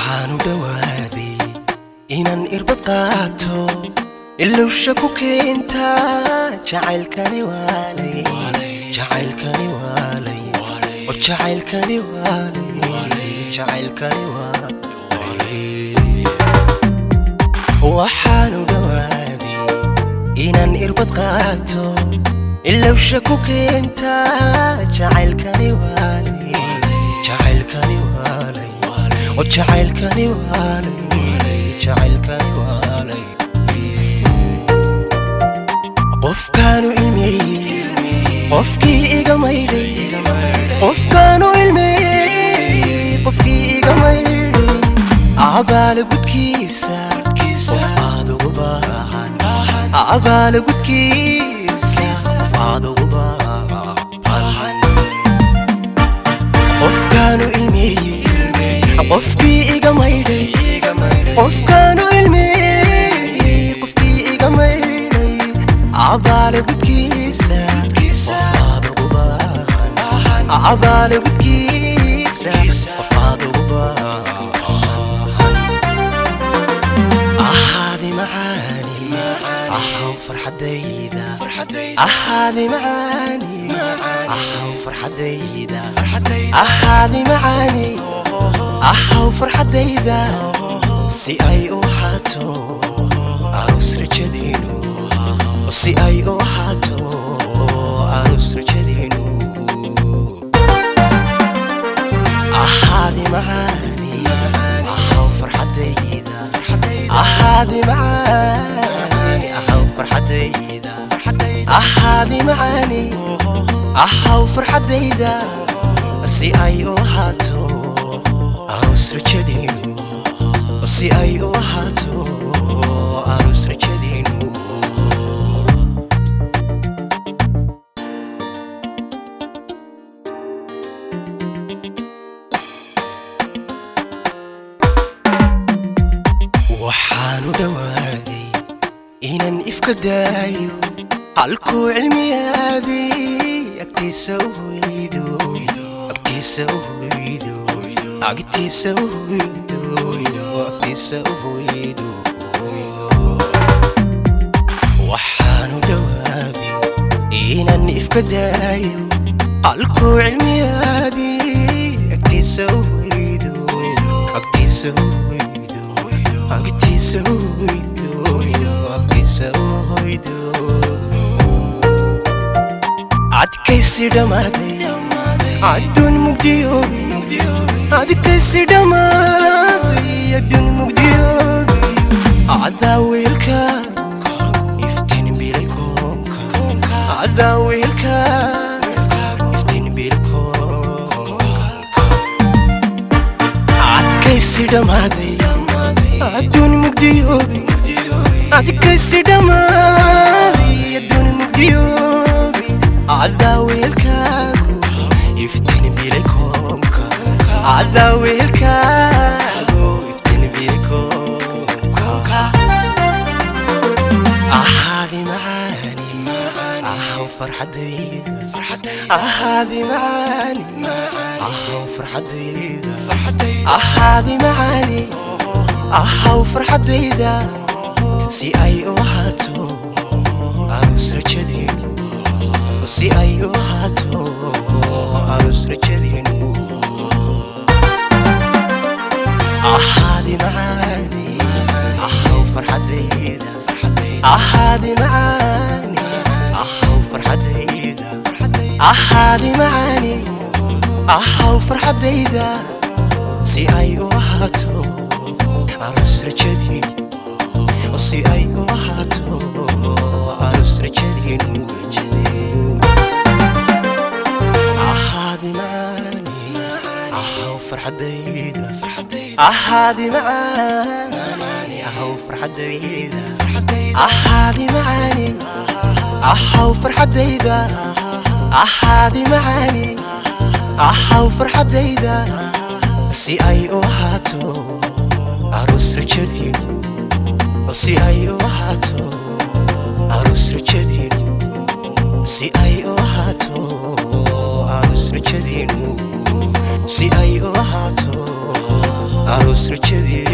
waxaan u dhawaaday inaan irbad qaato ilowsha ku keenta jacaylkani waalay jacaylkani waalay oo jacaylkani waalay jacaylkani waalay waxaan u dhawaaday inaan irbad qaato ilowsha ku keenta jacaylkani waalay jacaylkani waalay oo jacaylkani waalay jacaylkani waalay qofkaanu ilmeeyay qofkii iga maydhay qofkaanu ilmeeyay qofkii iga maydhay abaal gudkiisa qofaad ugu baahan abaal gudkiisa qofaad ugu baahan qofkaanu ilmeeyay qofkii iga maydhay qofkaanu ilmeeyay qofkii iga maydhay abaal gudkiisa qofaad ugu baahan abaal gudkiisa qofaad ugu baahan ahaadi macaani ahaw farxadayda ahaadi macaani ahaw farxadayda ahaadi macaani ahaw farxadayda si ay u ahaato aroos rajadiinu si ay u ahaato aroos rajadiinu ahaadi macaani ahaw farxadayda ahaadi macaani ahaw farxadayda ahaadi macaani ahaw farxadayda si ay u ahaato aroos rajadiinu si ay u ahaato aroos rajadiinu waxaan u dhawaaday inaan ifka daayo halkuu cilmiyaadii agtiisa u hoydo agtiisa u hoydo agtiisa u hoydo agtiisa u hoydo waxaan u dhawaaday inaan ifka daayo halkuu cilmiyaadii agtiisa u hoydo agtiisa u hoydo agtiisa u hoydo agtiisa u hoydo adkaysi dhamaaday adduun mugdiyoobi adkaysi dhamaaday adduun mugdiyoobi adaa weelkaagu iftiin bilay koonka adaa weelkaagu iftiin bilay koonka adkaysi dhamaaday adduun mugdiyoobi adkaysi dhamaaday adduun mugdiyoobi adaa weelkaagu iftiin bilay koonka adaa weelkaagu iftiin bilay koonka ahaadi macaani ahaw farxadayda ahaadi macaani ahaw farxadayda ahaadi macaani ahaw farxadayda si ay u ahaato aroos rajadiinu si ay u ahaato aroos rajadiinu ahaadi macaani ahaw farxadayda ahaadi macaani ahaw farxadayda ahaadi macaani ahaw farxadayda si ay u ahaato aroos rajadiinu si ay u ahaato aroos rajadiinu ahaadi macaani ahaw farxadayda ahaadi macaani ahaw farxadayda ahaadi macaani ahaw farxadayda ahaadi macaani ahaw farxadayda si ay u ahaato aroos rajadiinu si ay u ahaato aroos rajadiinu si ay u ahaato aroos rajadiinu si ay u ahaato aroos rajadii